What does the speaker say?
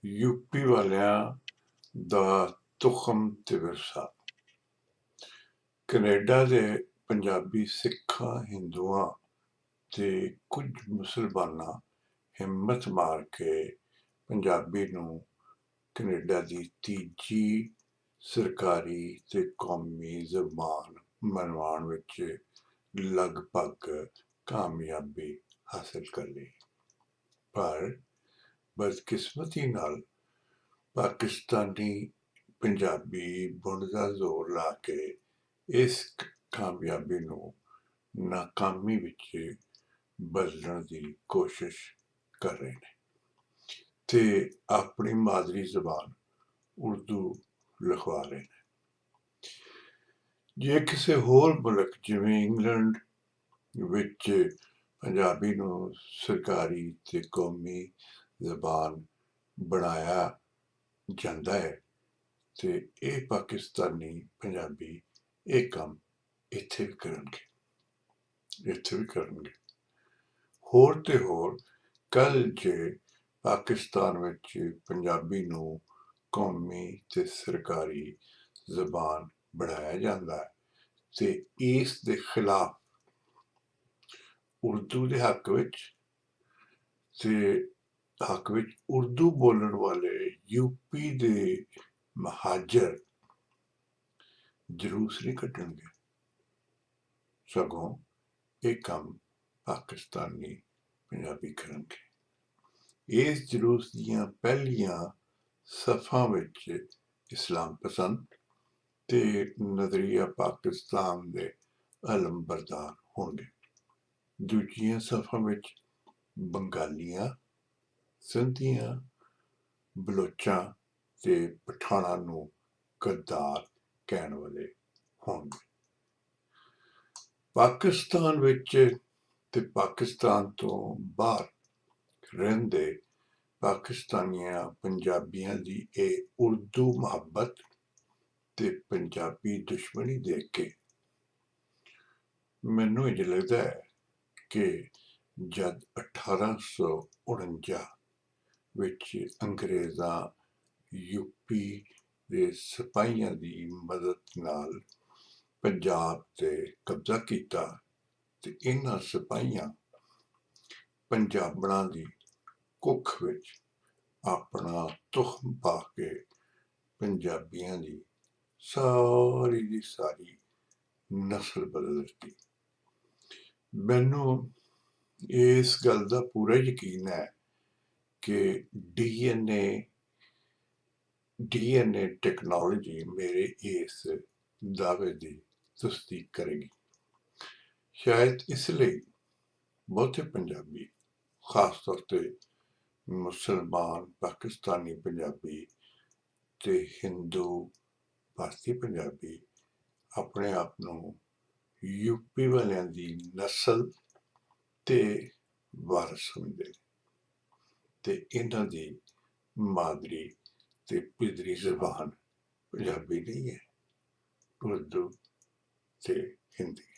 UP ਵਾਲਿਆਂ ਦਾ ਤੁਖਮ ਤੇ ਵਿਰਸਾ। ਕੈਨੇਡਾ ਦੇ ਪੰਜਾਬੀ ਸਿੱਖਾਂ, ਹਿੰਦੂਆਂ ਤੇ ਕੁਝ ਮੁਸਲਮਾਨਾਂ ਹਿੰਮਤ ਮਾਰ ਕੇ ਪੰਜਾਬੀ ਨੂੰ ਕੈਨੇਡਾ ਦੀ ਤੀਜੀ ਸਰਕਾਰੀ ਤੇ ਕੌਮੀ ਜ਼ਬਾਨ ਬਣਵਾਉਣ ਵਿੱਚ ਲਗਭਗ ਕਾਮਯਾਬੀ ਹਾਸਲ ਕਰ ਲਈ। ਪਰ ਬਦਕਿਸਮਤੀ ਨਾਲ ਪਾਕਿਸਤਾਨੀ ਪੰਜਾਬੀ ਬੁਣਦਾ ਜ਼ੋਰ ਲਾ ਕੇ ਇਸ ਕਾਮਯਾਬੀ ਨੂੰ ਨਾਕਾਮੀ ਵਿੱਚ ਬਦਲਣ ਦੀ ਕੋਸ਼ਿਸ਼ ਕਰ ਰਹੇ ਨੇ ਤੇ ਆਪਣੀ ਮਾਦਰੀ ਜ਼ਬਾਨ ਉਰਦੂ ਲਿਖਵਾ ਰਹੇ ਨੇ। ਜੇ ਕਿਸੇ ਹੋਰ ਮੁਲਕ ਜਿਵੇਂ ਇੰਗਲੈਂਡ ਵਿੱਚ ਪੰਜਾਬੀ ਨੂੰ ਸਰਕਾਰੀ ਤੇ ਕੌਮੀ ਜ਼ਬਾਨ ਬਣਾਇਆ ਜਾਂਦਾ ਹੈ ਤੇ ਇਹ ਪਾਕਿਸਤਾਨੀ ਪੰਜਾਬੀ ਇਹ ਕੰਮ ਇੱਥੇ ਵੀ ਕਰਨਗੇ। ਹੋਰ ਤੇ ਹੋਰ, ਕੱਲ ਜੇ ਪਾਕਿਸਤਾਨ ਵਿੱਚ ਪੰਜਾਬੀ ਨੂੰ ਕੌਮੀ ਤੇ ਸਰਕਾਰੀ ਜ਼ਬਾਨ ਬਣਾਇਆ ਜਾਂਦਾ ਤੇ ਇਸ ਦੇ ਖਿਲਾਫ ਉਰਦੂ ਦੇ ਹੱਕ ਵਿੱਚ ਉਰਦੂ ਬੋਲਣ ਵਾਲੇ ਯੂਪੀ ਦੇ ਮਹਾਜਰ ਜਲੂਸ ਨਹੀਂ ਕੱਢਣਗੇ, ਸਗੋਂ ਇਹ ਕੰਮ ਪਾਕਿਸਤਾਨੀ ਪੰਜਾਬੀ ਕਰਨਗੇ। ਇਸ ਜਲੂਸ ਦੀਆਂ ਪਹਿਲੀਆਂ ਸਫਾਂ ਵਿੱਚ ਇਸਲਾਮ ਪਸੰਦ ਤੇ ਨਜ਼ਰੀਆ ਪਾਕਿਸਤਾਨ ਦੇ ਅਲਮਬਰਦਾਰ ਹੋਣਗੇ। ਦੂਜੀਆਂ ਸਫਾਂ ਵਿੱਚ ਬੰਗਾਲੀਆਂ, ਸਿੰਧੀਆਂ, ਬਲੋਚਾਂ ਤੇ ਪਠਾਣਾਂ ਨੂੰ ਗੱਦਾਰ ਕਹਿਣ ਵਾਲੇ ਹੋਣਗੇ। ਪਾਕਿਸਤਾਨ ਵਿੱਚ ਤੇ ਪਾਕਿਸਤਾਨ ਤੋਂ ਬਾਹਰ ਰਹਿੰਦੇ ਪਾਕਿਸਤਾਨੀਆਂ ਪੰਜਾਬੀਆਂ ਦੀ ਇਹ ਉਰਦੂ ਮੁਹੱਬਤ ਤੇ ਪੰਜਾਬੀ ਦੁਸ਼ਮਣੀ ਦੇਖ ਕੇ ਮੈਨੂੰ ਇੰਝ ਲੱਗਦਾ ਹੈ ਕਿ ਜਦ 1849 ਵਿੱਚ ਅੰਗਰੇਜ਼ਾਂ ਯੂਪੀ ਦੇ ਸਿਪਾਹੀਆਂ ਦੀ ਮਦਦ ਨਾਲ ਪੰਜਾਬ ਤੇ ਕਬਜ਼ਾ ਕੀਤਾ ਤੇ ਇਹਨਾਂ ਸਿਪਾਹੀਆਂ ਪੰਜਾਬਣਾਂ ਦੀ ਕੁੱਖ ਵਿੱਚ ਆਪਣਾ ਤੁਖਮ ਪਾ ਕੇ ਪੰਜਾਬੀਆਂ ਦੀ ਸਾਰੀ ਨਸਲ ਬਦਲ ਦਿੱਤੀ। ਮੈਨੂੰ ਇਸ ਗੱਲ ਦਾ ਪੂਰਾ ਯਕੀਨ ਹੈ ਕਿ ਡੀਐਨਏ ਟੈਕਨੋਲੋਜੀ ਮੇਰੇ ਇਸ ਦਾਅਵੇ ਦੀ ਤਸਦੀਕ ਕਰੇਗੀ। ਸ਼ਾਇਦ ਇਸ ਲਈ ਬਹੁਤੇ ਪੰਜਾਬੀ, ਖਾਸ ਤੌਰ ਤੇ ਮੁਸਲਮਾਨ ਪਾਕਿਸਤਾਨੀ ਪੰਜਾਬੀ ਤੇ ਹਿੰਦੂ ਭਾਰਤੀ ਪੰਜਾਬੀ ਆਪਣੇ ਆਪ ਨੂੰ ਯੂਪੀ ਵਾਲਿਆਂ ਦੀ ਨਸਲ ਤੇ ਵਾਰਸ ਸਮਝਦੇ ਨੇ ਤੇ ਇਹਨਾਂ ਦੀ ਮਾਦਰੀ ਤੇ ਪਿਦਰੀ ਜ਼ਬਾਨ ਪੰਜਾਬੀ ਨਹੀਂ ਹੈ, ਉਰਦੂ ਤੇ ਹਿੰਦੀ।